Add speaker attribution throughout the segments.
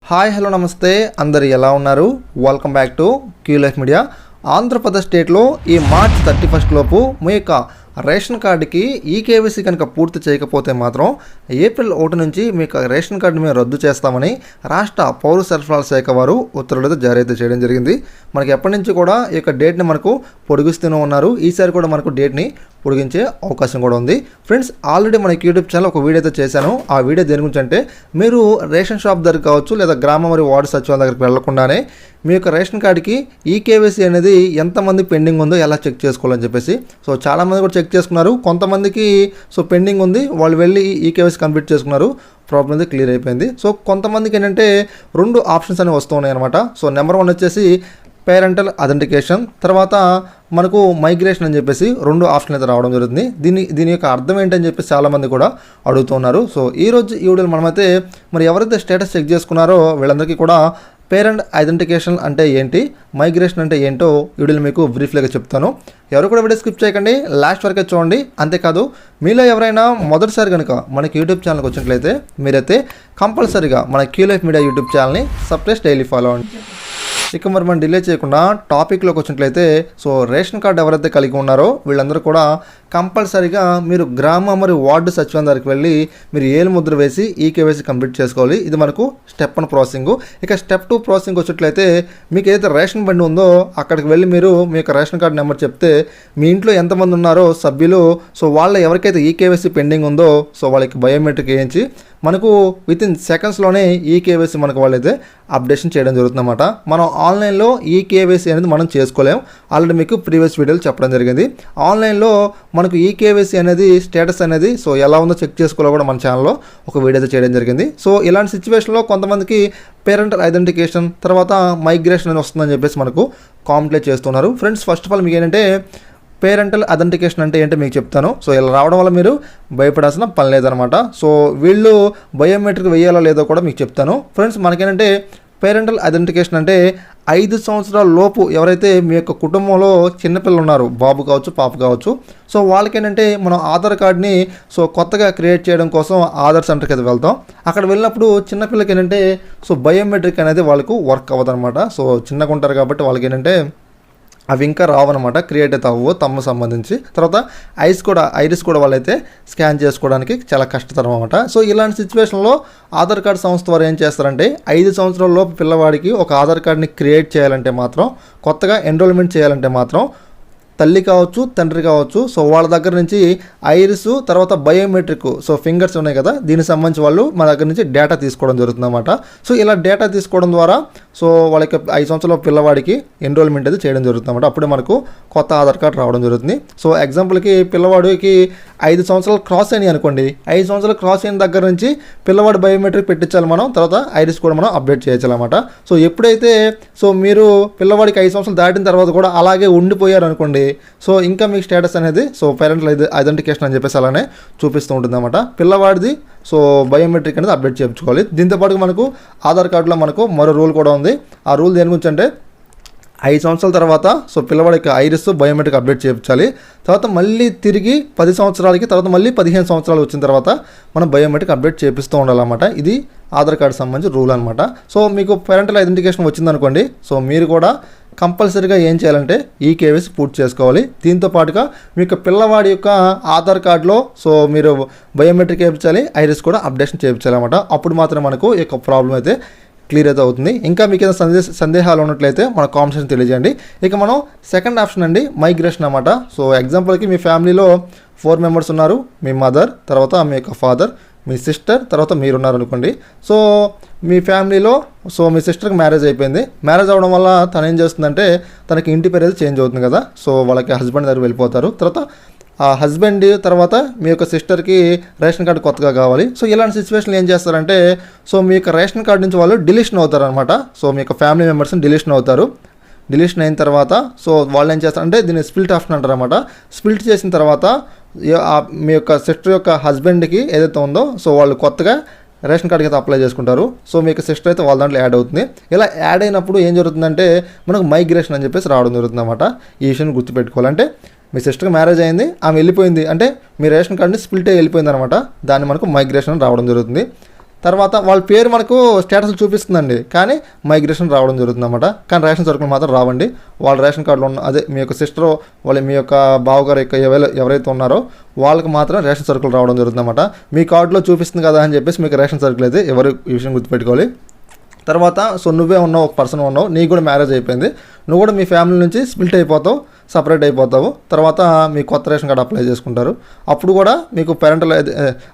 Speaker 1: Hi hello నమస్తే అందరు ఎలా ఉన్నారు? Welcome back to Q life media. Andhra Pradesh స్టేట్లో ఈ మార్చ్ 31 లోపు మీ యొక్క రేషన్ కార్డుకి ఈకేవైసీ కనుక పూర్తి చేయకపోతే మాత్రం ఏప్రిల్ 1 నుంచి మీకు రేషన్ కార్డు మేము రద్దు చేస్తామని రాష్ట్ర పౌర సరఫరాల శాఖ వారు ఉత్తర్వులు జారీ అయితే చేయడం జరిగింది. మనకి ఎప్పటి నుంచి కూడా ఈ యొక్క డేట్ని మనకు పొడిగిస్తూనే ఉన్నారు. ఈసారి కూడా మనకు డేట్ని పొడిగించే అవకాశం కూడా ఉంది. ఫ్రెండ్స్, ఆల్రెడీ మన యూట్యూబ్ ఛానల్ ఒక వీడియో అయితే చేశాను. ఆ వీడియో దేని గురించి అంటే, మీరు రేషన్ షాప్ దగ్గర కావచ్చు లేదా గ్రామ మరియు వార్డు సచివాలయం దగ్గరికి వెళ్లకుండానే మీ యొక్క రేషన్ కార్డుకి ఈకేవైసీ అనేది ఎంతమంది పెండింగ్ ఉందో ఎలా చెక్ చేసుకోవాలని చెప్పేసి. సో చాలామంది కూడా చెక్ చేసుకున్నారు. కొంతమందికి పెండింగ్ ఉంది, వాళ్ళు వెళ్ళి ఈకేవైసీ కంప్లీట్ చేసుకున్నారు, ప్రాబ్లం అయితే క్లియర్ అయిపోయింది. సో కొంతమందికి ఏంటంటే 2 ఆప్షన్స్ అనేవి వస్తున్నాయి అనమాట. సో నెంబర్ 1 వచ్చేసి పేరెంటల్ అథెంటికేషన్, తర్వాత మనకు మైగ్రేషన్ అని చెప్పేసి 2 ఆప్షన్లు అయితే రావడం జరుగుతుంది. దీని యొక్క అర్థం ఏంటని చెప్పేసి చాలామంది కూడా అడుగుతున్నారు. సో ఈరోజు ఈ వీడియోలో మనమైతే మరి ఎవరైతే స్టేటస్ చెక్ చేసుకున్నారో వీళ్ళందరికీ కూడా పేరెంట్ ఐడెంటిఫికేషన్ అంటే ఏంటి, మైగ్రేషన్ అంటే ఏంటో వీడియోలో మీకు బ్రీఫ్గా చెప్తాను. ఎవరు కూడా వీడియో స్కిప్ చేయకండి, లాస్ట్ వరకే చూడండి. అంతేకాదు మీలో ఎవరైనా మొదటిసారి కనుక మనకి యూట్యూబ్ ఛానల్కి వచ్చినట్లయితే మీరైతే కంపల్సరీగా మన క్యూ లైఫ్ మీడియా యూట్యూబ్ ఛానల్ని సబ్స్క్రైబ్ డైలీ ఫాలో అవ్వండి. ఇక మరి మనం డిలే చేయకుండా టాపిక్లోకి వచ్చినట్లయితే, సో రేషన్ కార్డు ఎవరైతే కలిగి ఉన్నారో వీళ్ళందరూ కూడా కంపల్సరీగా మీరు గ్రామ మరియు వార్డు సచివాలయం దగ్గరికి వెళ్ళి మీరు ఏలు ముద్ర వేసి ఈకేవైసీ కంప్లీట్ చేసుకోవాలి. ఇది మనకు స్టెప్ 1 ప్రాసెసింగ్. ఇక స్టెప్ 2 ప్రాసెసింగ్ వచ్చినట్లయితే, మీకు ఏదైతే రేషన్ బండి ఉందో అక్కడికి వెళ్ళి మీరు మీ యొక్క రేషన్ కార్డు నెంబర్ చెప్తే మీ ఇంట్లో ఎంతమంది ఉన్నారో సభ్యులు, సో వాళ్ళ ఎవరికైతే ఈకేవైసీ పెండింగ్ ఉందో సో వాళ్ళకి బయోమెట్రిక్ వేయించి మనకు వితిన్ సెకండ్స్లోనే ఈకేవైసీ మనకు వాళ్ళైతే అప్డేషన్ చేయడం జరుగుతుందన్నమాట. మనం ఆన్లైన్లో ఈకేవైసీ అనేది మనం చేసుకోలేం. ఆల్రెడీ మీకు ప్రీవియస్ వీడియోలు చెప్పడం జరిగింది. ఆన్లైన్లో మనకు ఈకేవైసీ అనేది స్టేటస్ అనేది సో ఎలా ఉందో చెక్ చేసుకోవాలో కూడా మన ఛానల్లో ఒక వీడియో అయితే చేయడం జరిగింది. సో ఇలాంటి సిచ్యువేషన్లో కొంతమందికి పేరెంటల్ ఐడెంటిఫికేషన్ తర్వాత మైగ్రేషన్ అని వస్తుందని చెప్పేసి మనకు కాంప్లైంట్ చేస్తున్నారు. ఫ్రెండ్స్, ఫస్ట్ ఆఫ్ ఆల్ మీకు ఏంటంటే పేరెంటల్ అథెంటికేషన్ అంటే ఏంటో మీకు చెప్తాను. సో ఇలా రావడం వల్ల మీరు భయపడాల్సిన పని లేదనమాట. సో వీళ్ళు బయోమెట్రిక్ వేయాలో లేదో కూడా మీకు చెప్తాను. ఫ్రెండ్స్, మనకేంటంటే పేరెంటల్ ఐడెంటిఫికేషన్ అంటే 5 సంవత్సరాల లోపు ఎవరైతే మీ యొక్క కుటుంబంలో చిన్నపిల్లలు ఉన్నారు, బాబు కావచ్చు పాప కావచ్చు, సో వాళ్ళకేంటంటే మనం ఆధార్ కార్డ్ని సో కొత్తగా క్రియేట్ చేయడం కోసం ఆధార్ సెంటర్కి అయితే వెళ్తాం. అక్కడ వెళ్ళినప్పుడు చిన్నపిల్లలకి ఏంటంటే సో బయోమెట్రిక్ అనేది వాళ్ళకు వర్క్ అవ్వదు అనమాట. సో చిన్నగా ఉంటారు కాబట్టి వాళ్ళకి ఏంటంటే అవి ఇంకా రావన్నమాట, క్రియేట్ అయితే అవ్వవు తమ్ము సంబంధించి. తర్వాత ఐరిస్ కూడా వాళ్ళైతే స్కాన్ చేసుకోవడానికి చాలా కష్టతరం అనమాట. సో ఇలాంటి సిచ్యువేషన్లో ఆధార్ కార్డు సంస్థ వారు ఏం చేస్తారంటే 5 సంవత్సరాల లోపు పిల్లవాడికి ఒక ఆధార్ కార్డుని క్రియేట్ చేయాలంటే మాత్రం, కొత్తగా ఎన్రోల్మెంట్ చేయాలంటే మాత్రం తల్లి కావచ్చు తండ్రి కావచ్చు, సో వాళ్ళ దగ్గర నుంచి ఐరిస్ తర్వాత బయోమెట్రిక్ సో ఫింగర్స్ ఉన్నాయి కదా, దీనికి సంబంధించి వాళ్ళు మన దగ్గర నుంచి డేటా తీసుకోవడం జరుగుతుంది అన్నమాట. సో ఇలా డేటా తీసుకోవడం ద్వారా సో వాళ్ళకి 5 సంవత్సరాల పిల్లవాడికి ఎన్రోల్మెంట్ అయితే చేయడం జరుగుతుంది అన్నమాట. అప్పుడే మనకు కొత్త ఆధార్ కార్డు రావడం జరుగుతుంది. సో ఎగ్జాంపుల్కి పిల్లవాడికి 5 సంవత్సరాలు క్రాస్ అయినాయి అనుకోండి, 5 సంవత్సరాలు క్రాస్ అయిన దగ్గర నుంచి పిల్లవాడి బయోమెట్రిక్ పెట్టించాలి మనం, తర్వాత ఐరిస్ కూడా మనం అప్డేట్ చేయించాలన్నమాట. సో ఎప్పుడైతే సో మీరు పిల్లవాడికి 5 సంవత్సరాలు దాటిన తర్వాత కూడా అలాగే ఉండిపోయారు అనుకోండి, సో ఇంకా మీకు స్టేటస్ అనేది సో పేరెంటల్ ఐడెంటిఫికేషన్ అని చెప్పేసి అలానే చూపిస్తూ ఉంటుంది అన్నమాట. పిల్లవాడిది సో బయోమెట్రిక్ అనేది అప్డేట్ చేయించుకోవాలి. దీంతోపాటు మనకు ఆధార్ కార్డులో మనకు మరో రూల్ కూడా ఉంది. ఆ రూల్ దేని గురించి అంటే 5 సంవత్సరాల తర్వాత సో పిల్లవాడికి ఐరిస్ బయోమెట్రిక్ అప్డేట్ చేయించాలి. తర్వాత మళ్ళీ తిరిగి 10 సంవత్సరాలకి తర్వాత మళ్ళీ 15 సంవత్సరాలు వచ్చిన తర్వాత మనం బయోమెట్రిక్ అప్డేట్ చేపిస్తూ ఉండాలన్నమాట. ఇది ఆధార్ కార్డు సంబంధించి రూల్ అనమాట. సో మీకు పేరెంటల్ ఐడెంటిఫికేషన్ వచ్చిందనుకోండి, సో మీరు కూడా కంపల్సరీగా ఏం చేయాలంటే ఈకేవైసీ పూర్తి చేసుకోవాలి. దీంతో పాటుగా మీకు పిల్లవాడి యొక్క ఆధార్ కార్డులో సో మీరు బయోమెట్రిక్ చేయించాలి, ఐరిస్ కూడా అప్డేషన్ చేయించాలన్నమాట. అప్పుడు మాత్రం మనకు ఈ యొక్క ప్రాబ్లం అయితే క్లియర్ అయితే అవుతుంది. ఇంకా మీకు ఏదైనా సందేహాలు ఉన్నట్లయితే మన కామెంట్స్ తెలియజేయండి. ఇక మనం సెకండ్ ఆప్షన్ అండి మైగ్రేషన్ అన్నమాట. సో ఎగ్జాంపుల్కి మీ ఫ్యామిలీలో 4 మెంబర్స్ ఉన్నారు, మీ మదర్ తర్వాత మీ యొక్క ఫాదర్, మీ సిస్టర్ తర్వాత మీరున్నారు అనుకోండి. సో మీ ఫ్యామిలీలో సో మీ సిస్టర్కి మ్యారేజ్ అయిపోయింది. మ్యారేజ్ అవ్వడం వల్ల తను ఏం చేస్తుందంటే తనకి ఇంటి పేరు అయితే చేంజ్ అవుతుంది కదా, సో వాళ్ళకి హస్బెండ్ దగ్గర వెళ్ళిపోతారు. తర్వాత ఆ హస్బెండ్ తర్వాత మీ యొక్క సిస్టర్కి రేషన్ కార్డు కొత్తగా కావాలి. సో ఇలాంటి సిచ్యువేషన్లో ఏం చేస్తారంటే సో మీ యొక్క రేషన్ కార్డు నుంచి వాళ్ళు డిలీషన్ అవుతారు అనమాట. సో మీ యొక్క ఫ్యామిలీ మెంబర్స్ని డిలీషన్ అవుతారు. డిలీషన్ అయిన తర్వాత సో వాళ్ళు ఏం చేస్తారంటే దీన్ని స్ప్లిట్ ఆప్షన్ అంటారు అనమాట. స్ప్లిట్ చేసిన తర్వాత మీ యొక్క సిస్టర్ యొక్క హస్బెండ్కి ఏదైతే ఉందో సో వాళ్ళు కొత్తగా రేషన్ కార్డుకి అయితే అప్లై చేసుకుంటారు. సో మీకు సిస్టర్ అయితే వాళ్ళ దాంట్లో యాడ్ అవుతుంది. ఇలా యాడ్ అయినప్పుడు ఏం జరుగుతుందంటే మనకు మైగ్రేషన్ అని చెప్పేసి రావడం జరుగుతుంది అన్నమాట. ఈ విషయాన్ని గుర్తుపెట్టుకోవాలంటే మీ సిస్టర్కి మ్యారేజ్ అయింది, ఆమె వెళ్ళిపోయింది అంటే మీ రేషన్ కార్డుని స్ప్లిట్ అయ్యి వెళ్ళిపోయింది అనమాట. దాన్ని మనకు మైగ్రేషన్ రావడం జరుగుతుంది. తర్వాత వాళ్ళ పేరు మనకు స్టేటస్లు చూపిస్తుందండి, కానీ మైగ్రేషన్ రావడం జరుగుతుంది అన్నమాట. కానీ రేషన్ సరుకులు మాత్రం రావండి. వాళ్ళ రేషన్ కార్డులో ఉన్న అదే మీ యొక్క సిస్టర్ వాళ్ళ మీ యొక్క బావగారు యొక్క ఎవరైతే ఉన్నారో వాళ్ళకి మాత్రం రేషన్ సరుకులు రావడం జరుగుతుంది అన్నమాట. మీ కార్డులో చూపిస్తుంది కదా అని చెప్పేసి మీకు రేషన్ సరుకులు అయితే ఎవరు ఈ విషయం గుర్తుపెట్టుకోవాలి. తర్వాత నువ్వే ఉన్నావు, ఒక పర్సన్ ఉన్నావు, నీకు కూడా మ్యారేజ్ అయిపోయింది, నువ్వు కూడా మీ ఫ్యామిలీ నుంచి స్ప్లిట్ అయిపోతావు, సపరేట్ అయిపోతావు. తర్వాత మీ కొత్త రేషన్ కార్డు అప్లై చేసుకుంటారు. అప్పుడు కూడా మీకు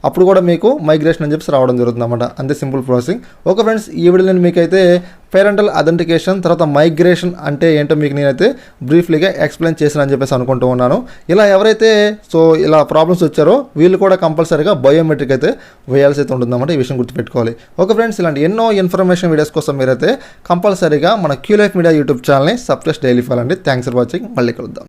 Speaker 1: అప్పుడు కూడా మీకు మైగ్రేషన్ అని చెప్పేసి రావడం జరుగుతుంది అన్నమాట. అంతే సింపుల్ ప్రాసెసింగ్. ఓకే ఫ్రెండ్స్, ఈ వీడియో నేను మీకైతే పేరెంటల్ అథెంటికేషన్ తర్వాత మైగ్రేషన్ అంటే ఏంటో మీకు నేనైతే బ్రీఫ్లీగా ఎక్స్ప్లెయిన్ చేశానని చెప్పేసి అనుకుంటూ ఉన్నాను. ఇలా ఎవరైతే ఇలా ప్రాబ్లమ్స్ వచ్చారో వీళ్ళు కూడా కంపల్సరీగా బయోమెట్రిక్ అయితే వేయాల్సి అయితే ఉంటుందన్నమాట. ఈ విషయం గుర్తుపెట్టుకోవాలి. ఓకే ఫ్రెండ్స్, ఇలాంటి ఎన్నో ఇన్ఫర్మేషన్ వీడియోస్ కోసం మీరైతే కంపల్సరీగా మన క్యూలైఫ్ మీడియా యూట్యూబ్ ఛానల్ని సబ్స్క్రైబ్ డైలీ ఫాలో అండి. Thanks for watching. మళ్ళీ కలుద్దాం.